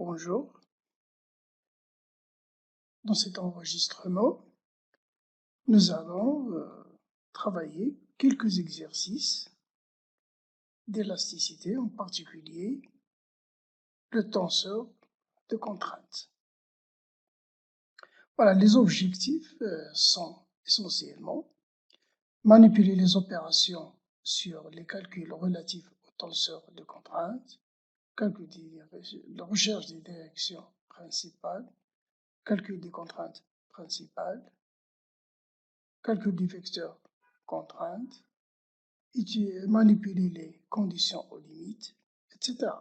Bonjour. Dans cet enregistrement, nous allons travailler quelques exercices d'élasticité, en particulier le tenseur de contrainte. Voilà, les objectifs sont essentiellement manipuler les opérations sur les calculs relatifs au tenseur de contrainte, la recherche des directions principales, calcul des contraintes principales, calcul du vecteur contrainte, manipuler les conditions aux limites, etc.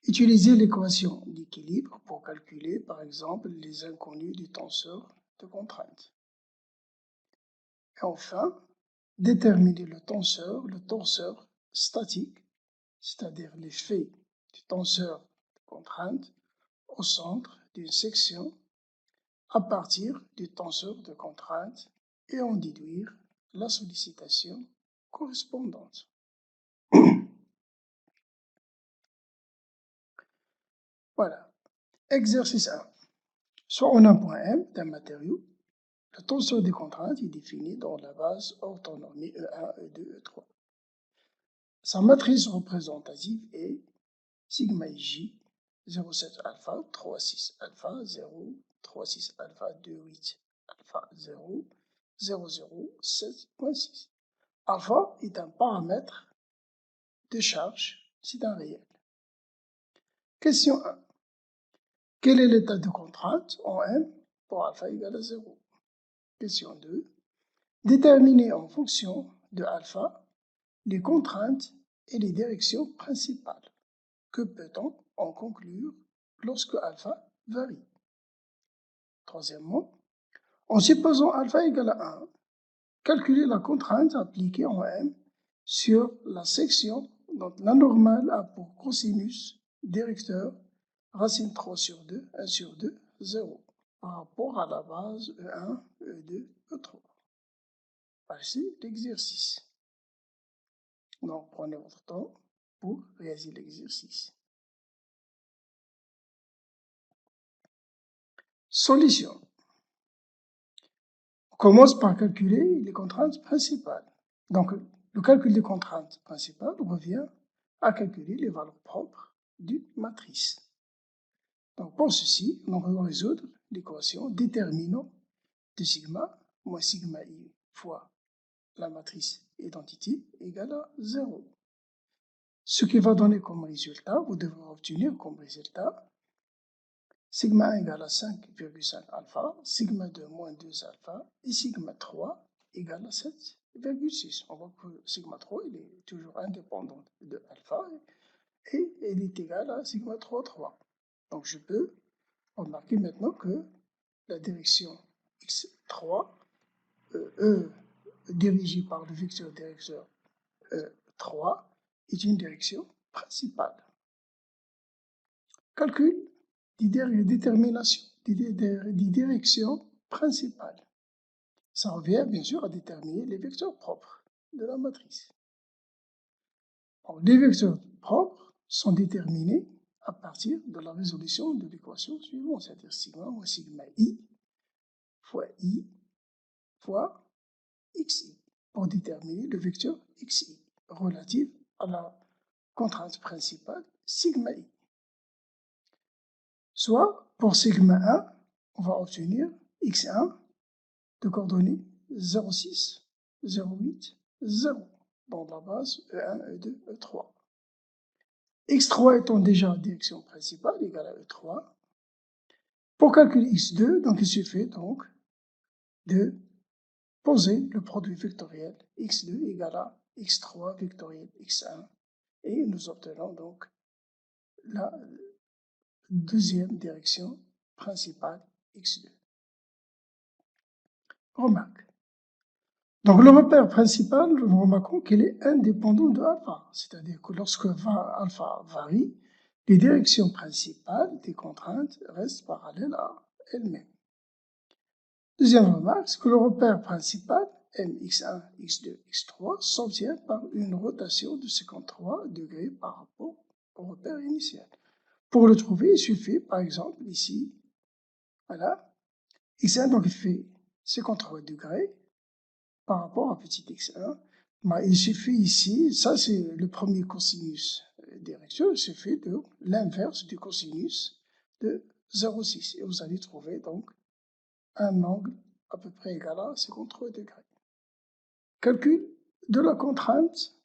Utiliser l'équation d'équilibre pour calculer, par exemple, les inconnus du tenseur de contrainte. Et enfin, déterminer le tenseur statique, c'est-à-dire l'effet du tenseur de contrainte au centre d'une section à partir du tenseur de contrainte et en déduire la sollicitation correspondante. Voilà. Exercice 1. Soit en un point M d'un matériau, le tenseur des contraintes est défini dans la base orthonormée E1, E2, E3. Sa matrice représentative est sigma J 0,7 alpha, 3,6 alpha, 0, 3,6 alpha, 2,8 alpha, 0, 0,0, 7,6. Alpha est un paramètre de charge, c'est un réel. Question 1. Quel est l'état de contrainte en M pour alpha égale à 0? Question 2. Déterminer en fonction de alpha les contraintes et les directions principales. Que peut-on en conclure lorsque alpha varie? Troisièmement, en supposant alpha égale à 1, calculer la contrainte appliquée en M sur la section dont la normale a pour cosinus directeur racine 3 sur 2, 1 sur 2, 0, par rapport à la base E1, E2, E3. Voici l'exercice. Donc, prenez votre temps pour réaliser l'exercice. Solution. On commence par calculer les contraintes principales. Donc, le calcul des contraintes principales revient à calculer les valeurs propres d'une matrice. Donc, pour ceci, nous allons résoudre l'équation déterminant de sigma moins sigma i fois la matrice identité égale à 0. Ce qui va donner comme résultat, vous devrez obtenir comme résultat sigma 1 égale à 5,5 alpha, sigma 2 moins 2 alpha et sigma 3 égale à 7,6. On voit que sigma 3 il est toujours indépendant de alpha et il est égal à sigma 3, 3. Donc je peux remarquer maintenant que la direction x3, E dirigée par le vecteur directeur 3, est une direction principale. Calcul des déterminations, des directions principales. Ça revient bien sûr à déterminer les vecteurs propres de la matrice. Alors, les vecteurs propres sont déterminés à partir de la résolution de l'équation suivante, c'est-à-dire sigma moins sigma i fois xi, pour déterminer le vecteur xi relatif à la contrainte principale sigma i. Soit, pour sigma 1, on va obtenir x1 de coordonnées 0,6, 0,8, 0 dans la base E1, E2, E3. x3 étant déjà direction principale égale à E3. Pour calculer x2, donc il suffit donc de poser le produit vectoriel x2 égale à x3 vectoriel x1 et nous obtenons donc la deuxième direction principale x2. Remarque. Donc le repère principal, nous remarquons qu'il est indépendant de alpha, c'est-à-dire que lorsque alpha varie, les directions principales des contraintes restent parallèles à elles-mêmes. Deuxième remarque, c'est que le repère principal, mx1, x2, x3, s'obtient par une rotation de 53 degrés par rapport au repère initial. Pour le trouver, il suffit, par exemple, ici, voilà, x1, donc il fait 53 degrés par rapport à petit x1. Ben, il suffit ici, ça c'est le premier cosinus direction, il suffit de l'inverse du cosinus de 0,6. Et vous allez trouver donc un angle à peu près égal à 53 degrés. Calcul de la contrainte,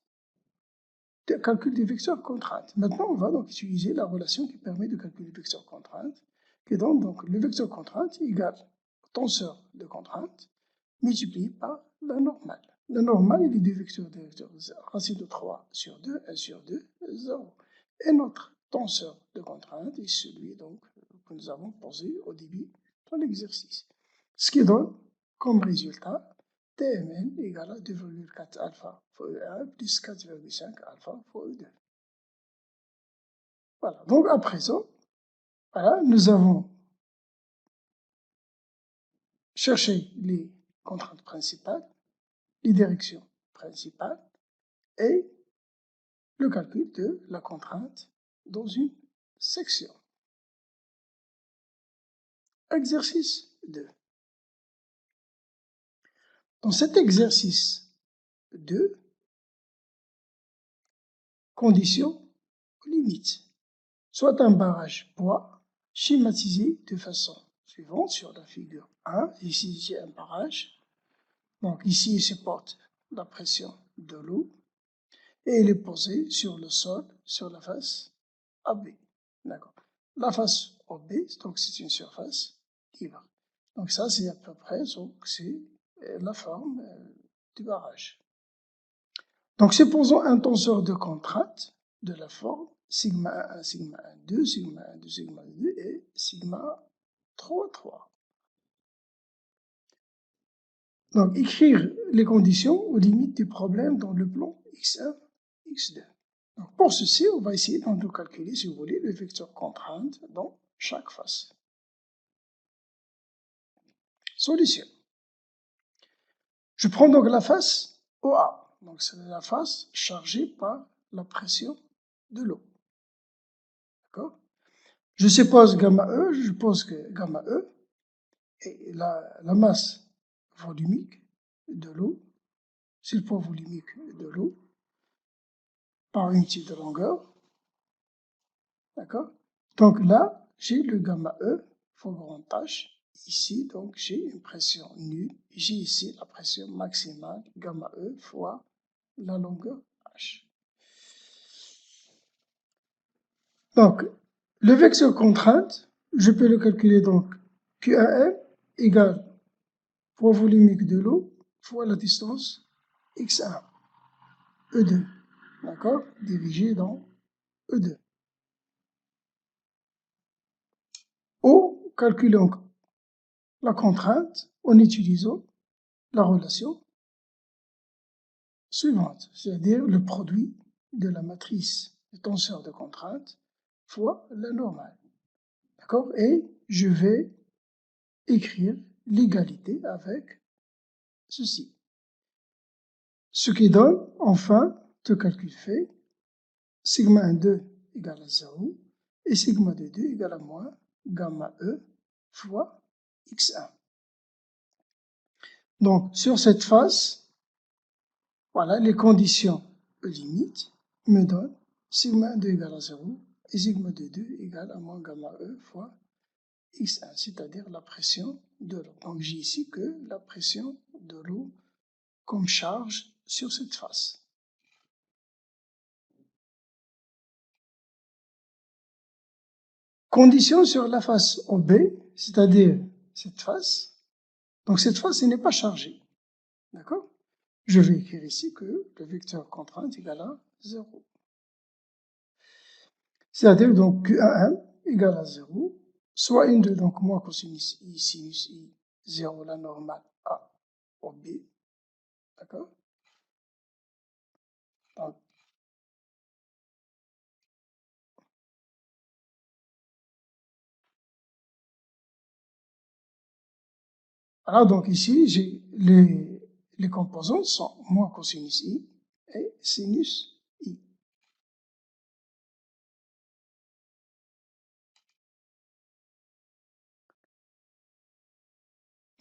calcul des vecteurs contraintes. Maintenant, on va donc utiliser la relation qui permet de calculer le vecteur contrainte, qui donne donc le vecteur contrainte égale au tenseur de contrainte multiplié par la normale. La normale est les deux vecteurs directeurs, racine de 3 sur 2, 1 sur 2, 0. Et notre tenseur de contrainte est celui donc que nous avons posé au début de l'exercice. Ce qui donne comme résultat TMN égale à 2,4 alpha fois E1 plus 4,5 alpha fois E2. Voilà, donc à présent, voilà, nous avons cherché les contraintes principales, les directions principales et le calcul de la contrainte dans une section. Exercice 2. Dans cet exercice 2, conditions limites. Soit un barrage bois schématisé de façon suivante sur la figure 1. Ici, j'ai un barrage. Donc ici, il supporte la pression de l'eau et il est posé sur le sol, sur la face AB. D'accord. La face AB, donc c'est une surface libre. Donc ça, c'est à peu près c'est la forme du barrage. Donc supposons un tenseur de contrainte de la forme sigma 1, sigma 1, 2, sigma 1, 2, sigma 2 et sigma 3, 3. Donc écrire les conditions aux limites du problème dans le plan x1, x2. Donc, pour ceci, on va essayer de calculer, si vous voulez, le vecteur contrainte dans chaque face. Solution. Je prends donc la face OA. Donc c'est la face chargée par la pression de l'eau. D'accord? Je suppose gamma E, je suppose que gamma E est la masse volumique de l'eau, c'est le poids volumique de l'eau par unité de longueur. D'accord? Donc là, j'ai le gamma E fois grand H. Ici, donc, j'ai une pression nulle. J'ai ici la pression maximale, gamma E fois la longueur H. Donc, le vecteur contrainte, je peux le calculer donc Q1M égale poids volumique de l'eau fois la distance X1, E2, d'accord, divisé dans E2. Ou calculons la contrainte en utilisant la relation suivante, c'est-à-dire le produit de la matrice de tenseur de contrainte fois la normale. D'accord? Et je vais écrire l'égalité avec ceci. Ce qui donne, enfin, ce calcul fait, sigma 1,2 égale à 0 et sigma 2,2 égale à moins gamma E fois x1. Donc, sur cette face, voilà, les conditions limites me donnent sigma 1,2 égale à 0 et sigma 2,2 égale à moins gamma E fois x1, c'est-à-dire la pression de l'eau. Donc, j'ai ici que la pression de l'eau comme charge sur cette face. Condition sur la face OB, c'est-à-dire cette face. Donc cette face n'est pas chargée. D'accord? Je vais écrire ici que le vecteur contrainte égale à 0. C'est-à-dire donc Q1M égale à 0, soit une de donc moins cosinus I, sinus I, 0, la normale A au B. D'accord? Donc, voilà, donc ici, j'ai les composantes sont moins cosinus I et sinus I.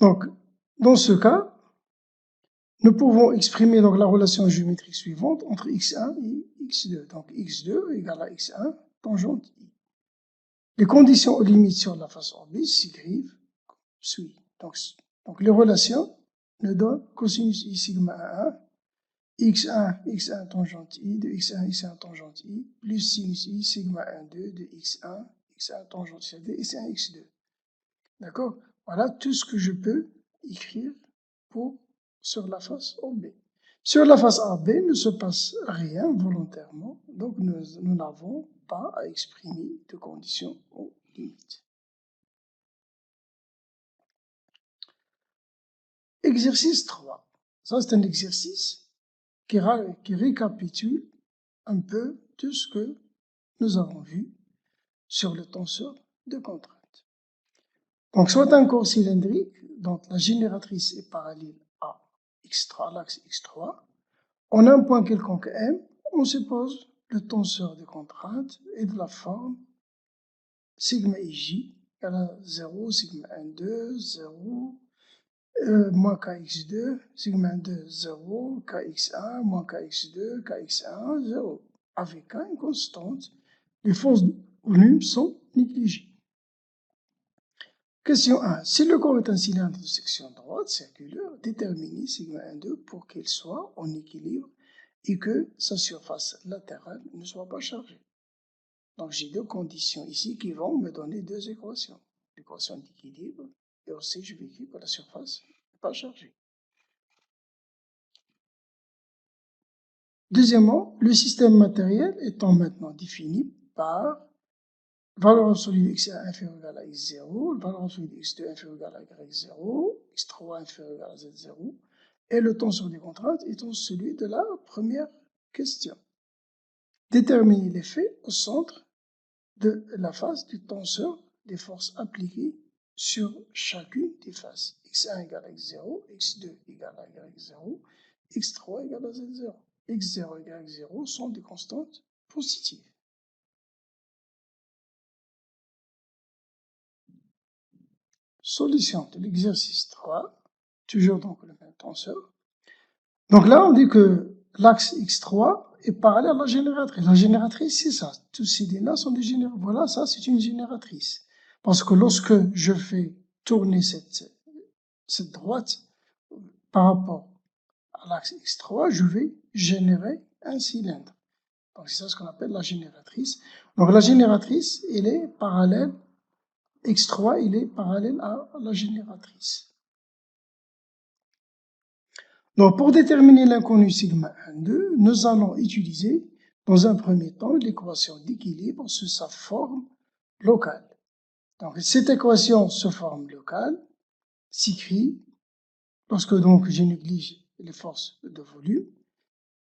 Donc, dans ce cas, nous pouvons exprimer donc la relation géométrique suivante entre x1 et x2. Donc, x2 égale à x1 tangente i. Les conditions aux limites sur la face orbite s'écrivent comme suit. Donc, les relations nous donnent cosinus i sigma 1, x1 tangente i de x1 tangente i, plus sinus i sigma 1, 2 de x1 tangente i de x1, x2. D'accord? Voilà tout ce que je peux écrire sur la face OB. Sur la face AB, il ne se passe rien volontairement, donc nous n'avons pas à exprimer de conditions aux limites. Exercice 3. Ça, c'est un exercice qui récapitule un peu tout ce que nous avons vu sur le tenseur de contrainte. Donc, soit un corps cylindrique dont la génératrice est parallèle à l'axe x3, en un point quelconque M, on suppose le tenseur de contrainte est de la forme sigma ij égale à 0, sigma 1, 2, 0, moins kx2, sigma 1, 2, 0, kx1, moins kx2, kx1, 0. Avec K une constante, les forces de volume sont négligées. Question 1. Si le corps est un cylindre de section droite circulaire, déterminez sigma 1, 2 pour qu'il soit en équilibre et que sa surface latérale ne soit pas chargée. Donc j'ai deux conditions ici qui vont me donner deux équations. L'équation d'équilibre et aussi je vais écrire que la surface n'est pas chargée. Deuxièmement, le système matériel étant maintenant défini par valeur absolue de x1 inférieure ou égale à x0, valeur absolue de x2 inférieure ou égale à y0, x3 inférieure ou égale à z0, et le tenseur des contraintes étant celui de la première question. Déterminer l'effet au centre de la face du tenseur des forces appliquées sur chacune des faces. x1 égale à x0, x2 égale à y0, x3 égale à z0. x0 et y0 sont des constantes positives. Solution de l'exercice 3, toujours donc le même tenseur. Donc là, on dit que l'axe x3 est parallèle à la génératrice. La génératrice, c'est ça. Tous ces lignes-là sont des génératrices. Voilà, ça, c'est une génératrice. Parce que lorsque je fais tourner cette droite par rapport à l'axe x3, je vais générer un cylindre. Donc c'est ça ce qu'on appelle la génératrice. Donc la génératrice, elle est parallèle, x3, il est parallèle à la génératrice. Donc, pour déterminer l'inconnu sigma 1, 2, nous allons utiliser, dans un premier temps, l'équation d'équilibre sous sa forme locale. Donc, cette équation sous forme locale s'écrit, lorsque donc je néglige les forces de volume,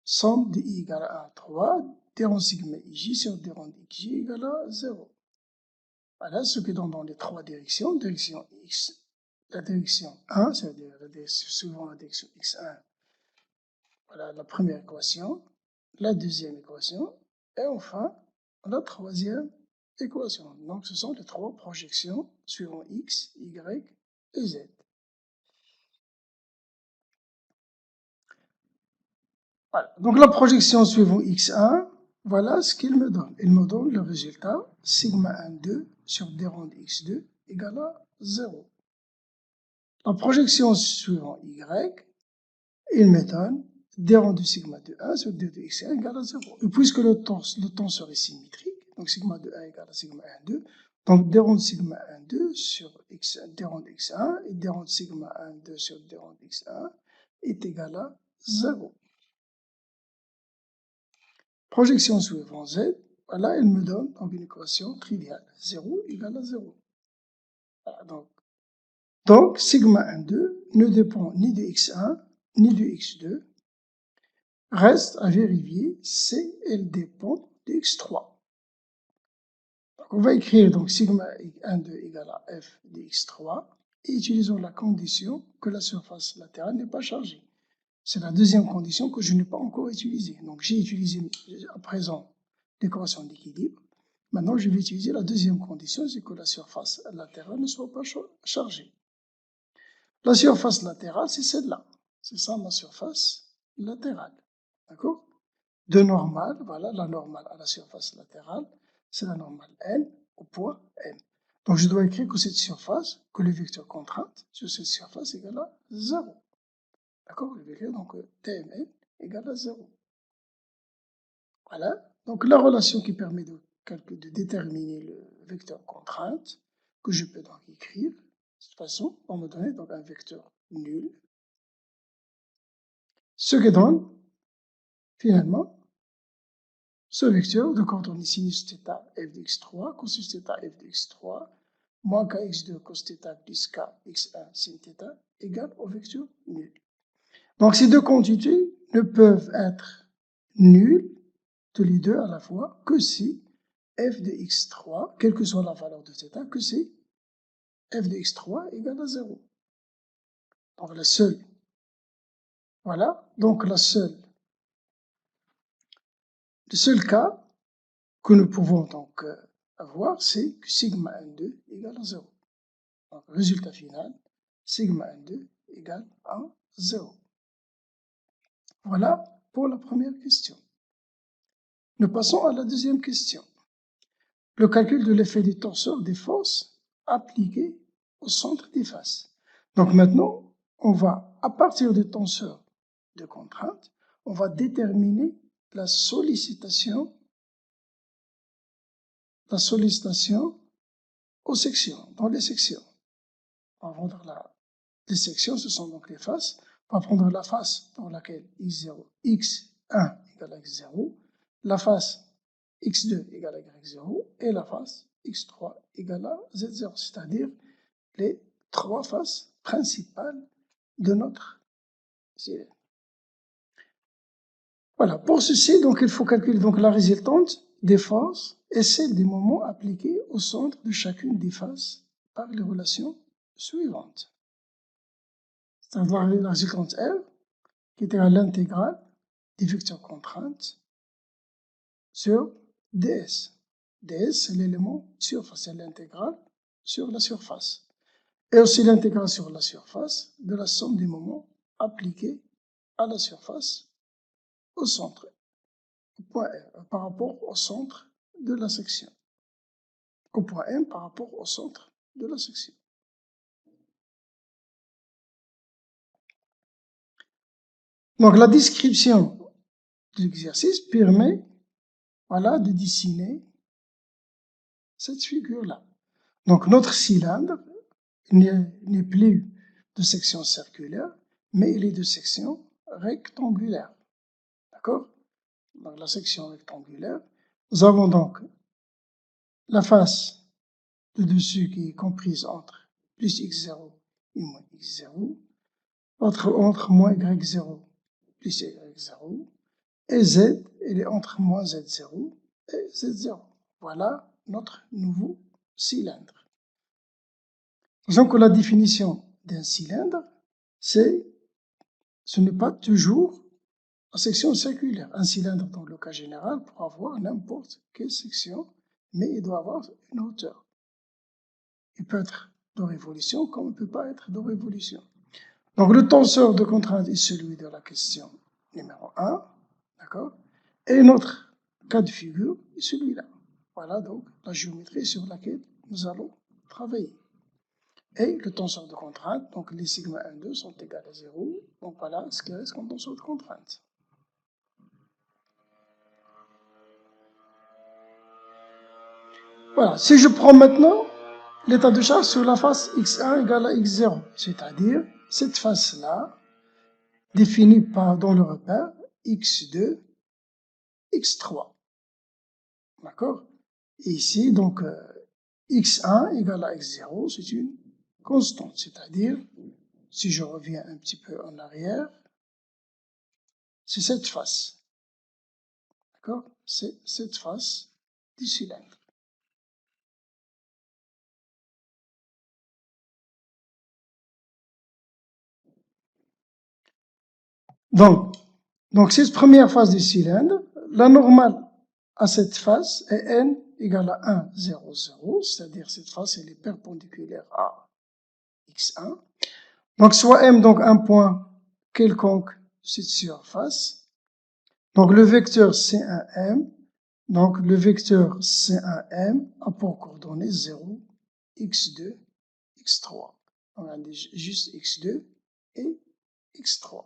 somme de I égale à 1, 3, d rond sigma ij sur d rond xj égale à 0. Voilà ce que donne dans les trois directions, direction x, la direction 1, c'est-à-dire suivant la direction x1, voilà la première équation, la deuxième équation, et enfin la troisième équation. Donc ce sont les trois projections suivant x, y et z. Voilà. Donc la projection suivant x1, voilà ce qu'il me donne. Il me donne le résultat sigma 1, 2 sur d rond de x2 égale à 0. La projection suivant y, il me donne d rond de sigma de 1 sur d de x1 égale à 0. Et puisque le tenseur est symétrique, donc sigma de 1 égale à sigma 1, 2, donc d rond de sigma 1, 2 sur d rond de x1 et d rond de sigma 1, 2 sur d rond de x1 est égal à 0. Projection suivant z, voilà, elle me donne donc une équation triviale, 0 égale à 0. Voilà, donc sigma 1, 2 ne dépend ni de x1 ni de x2. Reste à vérifier si elle dépend de x3. Donc on va écrire donc sigma 1, 2 égale à f de x3 et utilisons la condition que la surface latérale n'est pas chargée. C'est la deuxième condition que je n'ai pas encore utilisée. Donc j'ai utilisé à présent l'équation d'équilibre. Maintenant, je vais utiliser la deuxième condition, c'est que la surface latérale ne soit pas chargée. La surface latérale, c'est celle-là. C'est ça ma surface latérale. D'accord? De normale, voilà, la normale à la surface latérale, c'est la normale N au point M. Donc je dois écrire que cette surface, que le vecteur contrainte sur cette surface égale à 0. D'accord? Je vais écrire donc TMN égale à 0. Voilà. Donc la relation qui permet de déterminer le vecteur contrainte, que je peux donc écrire de cette façon, on me donne donc un vecteur nul, ce qui donne finalement ce vecteur de coordonnées sinus θ f de x3, cosinus θ f de x3, moins kx2 cos θ plus kx1 sin θ égale au vecteur nul. Donc ces deux quantités ne peuvent être nulles, tous les deux à la fois, que si f de x3, quelle que soit la valeur de θ, que si f de x3 égale à 0. Donc la seule, voilà, donc le seul cas que nous pouvons donc avoir, c'est que sigma n2 égale à 0. Donc résultat final, sigma n2 égale à 0. Voilà pour la première question. Nous passons à la deuxième question. Le calcul de l'effet du tenseur des forces appliquées au centre des faces. Donc maintenant, on va, à partir du tenseur de contrainte, on va déterminer la sollicitation aux sections, dans les sections. On va prendre les sections, ce sont donc les faces. On va prendre la face dans laquelle x1 égale à x0, la face x2 égale à y0 et la face x3 égale à z0, c'est-à-dire les trois faces principales de notre cylindre. Voilà, pour ceci, donc, il faut calculer donc, la résultante des forces et celle des moments appliqués au centre de chacune des faces par les relations suivantes. C'est-à-dire la résultante R, qui est à l'intégrale des vecteurs contraintes sur ds. ds, c'est l'élément surface, c'est l'intégrale sur la surface. Et aussi l'intégrale sur la surface de la somme des moments appliqués à la surface au centre, au point R, par rapport au centre de la section. Au point M par rapport au centre de la section. Donc la description de l'exercice permet de dessiner cette figure-là. Donc notre cylindre n'est plus de section circulaire, mais il est de section rectangulaire. D'accord? Donc la section rectangulaire, nous avons donc la face de dessus qui est comprise entre plus x0 et moins x0, entre moins y0 plus y0, et z, elle est entre moins z0 et z0. Voilà notre nouveau cylindre. Disons que la définition d'un cylindre, ce n'est pas toujours la section circulaire. Un cylindre, dans le cas général, peut avoir n'importe quelle section, mais il doit avoir une hauteur. Il peut être de révolution comme il ne peut pas être de révolution. Donc le tenseur de contrainte est celui de la question numéro 1, d'accord? Et notre cas de figure est celui-là. Voilà donc la géométrie sur laquelle nous allons travailler. Et le tenseur de contrainte, donc les sigma 1, 2 sont égales à 0. Donc voilà ce qui reste comme tenseur de contrainte. Voilà, si je prends maintenant l'état de charge sur la face x1 égale à x0, c'est-à-dire cette face-là, définie dans le repère x2, x3. D'accord? Et ici, donc, x1 égale à x0, c'est une constante, c'est-à-dire, si je reviens un petit peu en arrière, c'est cette face. D'accord? C'est cette face du cylindre. Donc cette première face du cylindre, la normale à cette face est n égale à 1, 0, 0, c'est-à-dire cette face elle est perpendiculaire à x1. Donc, soit M, donc un point quelconque de cette surface. Donc, le vecteur C1M, donc le vecteur C1M a pour coordonnées 0, x2, x3. On a juste x2 et x3.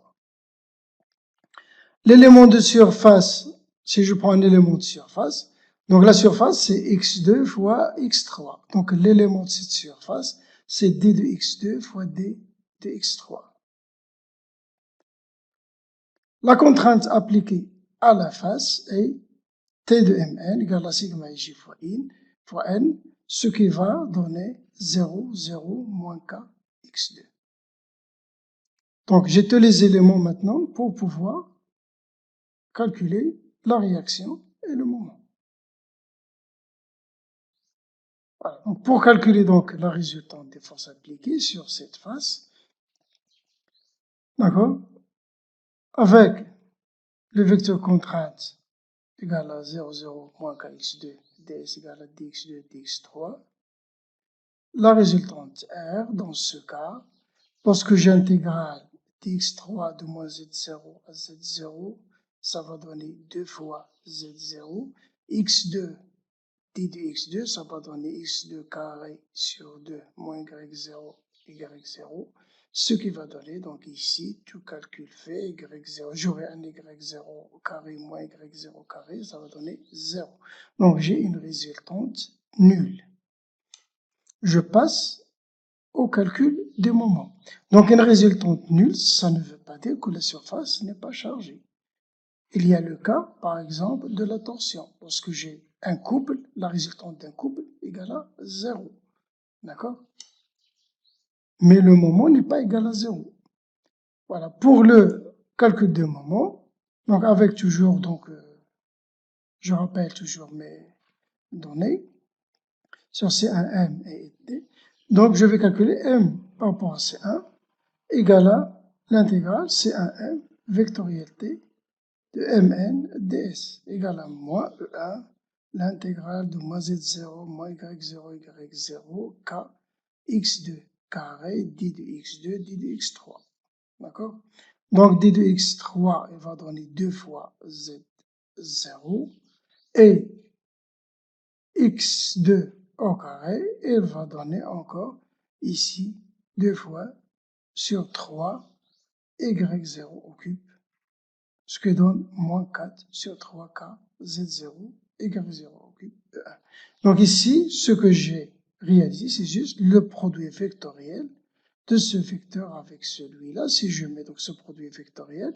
L'élément de surface, si je prends un élément de surface, donc la surface c'est x2 fois x3. Donc l'élément de cette surface c'est d de x2 fois d de x3. La contrainte appliquée à la face est t de mn égale à sigma ij fois n, ce qui va donner 0, 0, moins k, x2. Donc j'ai tous les éléments maintenant pour pouvoir calculer la réaction et le moment. Voilà. Donc pour calculer donc la résultante des forces appliquées sur cette face, d'accord, avec le vecteur contrainte égale à 0, 0, moins kx2, ds égale à dx2, dx3, la résultante R, dans ce cas, lorsque j'intégrale dx3 de moins z0 à z0, ça va donner 2 fois z0, x2 d de x2, ça va donner x2 carré sur 2 moins y0, y0, ce qui va donner, donc ici, tout calcul fait, y0, j'aurai un y0 carré moins y0 carré, ça va donner 0. Donc j'ai une résultante nulle. Je passe au calcul des moments. Donc une résultante nulle, ça ne veut pas dire que la surface n'est pas chargée. Il y a le cas, par exemple, de la torsion. Lorsque j'ai un couple, la résultante d'un couple égale à 0. D'accord? Mais le moment n'est pas égal à 0. Voilà, pour le calcul des moments, donc avec toujours, donc, je rappelle toujours mes données sur C1M et D. Donc je vais calculer M par rapport à C1 égale à l'intégrale C1M vectoriel T de Mn ds égale à moins E1 l'intégrale de moins z0 moins y0 y0 k x2 carré d de x2 d de x3. D'accord? Donc d de x3 il va donner 2 fois z0 et x2 au carré il va donner encore ici 2 fois sur 3 y0 au cube, ce qui donne moins 4 sur 3k z0 y0 au cube de 1. Donc ici, ce que j'ai réalisé, c'est juste le produit vectoriel de ce vecteur avec celui-là. Si je mets donc ce produit vectoriel,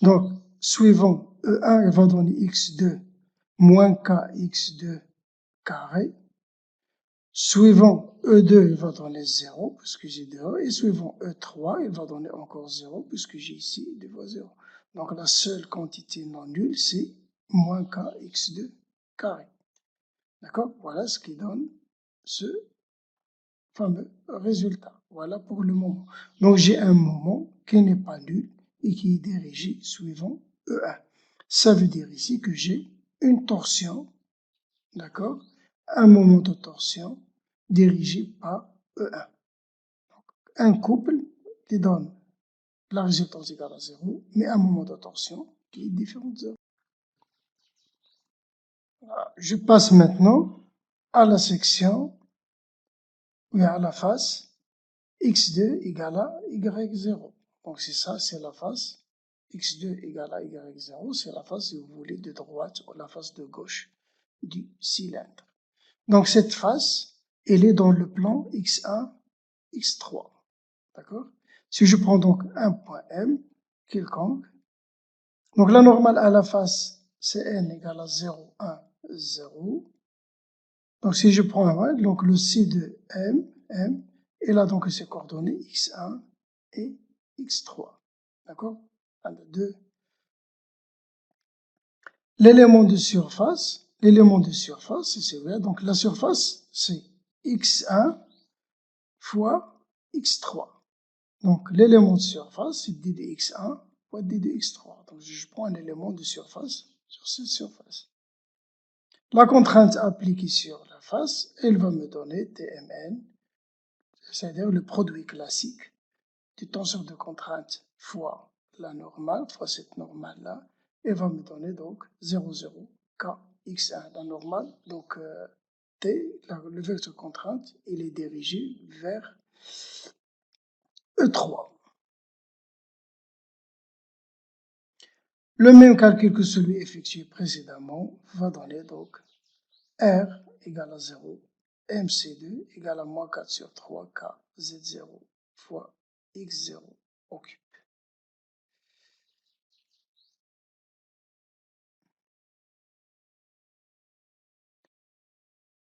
donc suivant E1, il va donner x2 moins k x2 carré. Suivant E2, il va donner 0, puisque j'ai 2, et suivant E3, il va donner encore 0, puisque j'ai ici 2 fois 0. Donc la seule quantité non nulle, c'est moins k x2 carré. D'accord? Voilà ce qui donne ce fameux résultat. Voilà pour le moment. Donc j'ai un moment qui n'est pas nul et qui est dirigé suivant E1. Ça veut dire ici que j'ai une torsion, d'accord? Un moment de torsion dirigé par E1. Un couple qui donne la résultante égale à 0, mais un moment de torsion qui est différent de 0. Je passe maintenant à la section, ou à la face x2 égale à y0. Donc c'est ça, c'est la face x2 égale à y0, c'est la face, si vous voulez, de droite ou la face de gauche du cylindre. Donc cette face, elle est dans le plan x1, x3. D'accord? Si je prends donc un point M, quelconque, donc la normale à la face, c'est n égale à 0, 1, 0. Donc si je prends un 1, donc le C de M, et là donc ses coordonnées x1 et x3. D'accord? 1, 2. L'élément de surface, c'est celui-là. Donc la surface, c'est x1 fois x3. Donc l'élément de surface, c'est d de x1 fois d de x3. Donc je prends un élément de surface sur cette surface. La contrainte appliquée sur la face, elle va me donner Tmn, c'est-à-dire le produit classique du tenseur de contrainte fois la normale, fois cette normale-là, et va me donner donc 0, 0, K, X1. La normale, donc T, le vecteur contrainte, il est dirigé vers E3. Le même calcul que celui effectué précédemment va donner donc R égale à 0, MC2 égale à moins 4 sur 3 K Z0 fois X0 au cube.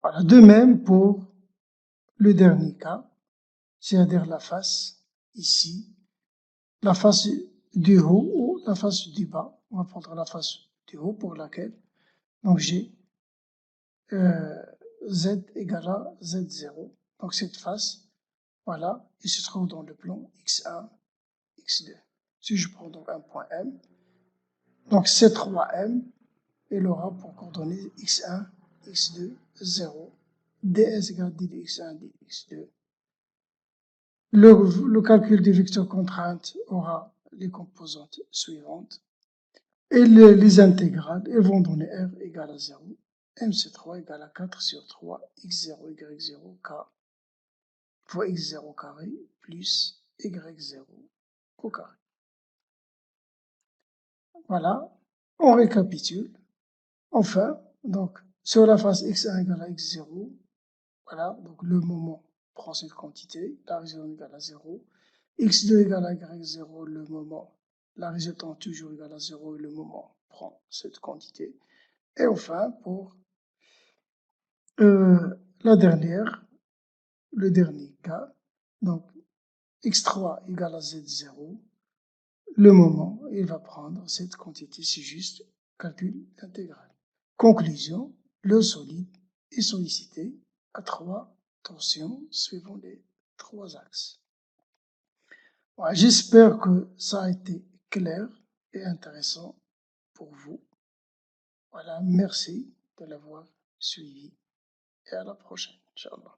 Voilà, de même pour le dernier cas, c'est-à-dire la face ici, la face du haut ou la face du bas. On va prendre la face du haut pour laquelle donc j'ai Z égale à Z0. Donc cette face, voilà, il se trouve dans le plan X1, X2. Si je prends donc un point M, donc C3M, il aura pour coordonnées X1, X2, 0, ds égale d de X1, d de X2. Le calcul des vecteurs contraintes aura les composantes suivantes. Et les intégrales, elles vont donner R égale à 0, MC3 égale à 4 sur 3, X0, Y0, K fois X0 carré plus Y0 au carré. Voilà, on récapitule. Enfin, donc, sur la face X1 égale à X0, voilà, donc le moment prend cette quantité, la résultante égale à 0. X2 égale à Y0, le moment, la résultante toujours égale à 0 et le moment prend cette quantité. Et enfin, pour la dernière, le dernier cas, donc X3 égale à Z0, le moment, il va prendre cette quantité, c'est juste calcul intégral. Conclusion, le solide est sollicité à 3 tensions suivant les 3 axes. Voilà, j'espère que ça a été clair et intéressant pour vous. Voilà, merci de l'avoir suivi et à la prochaine, Inch'Allah.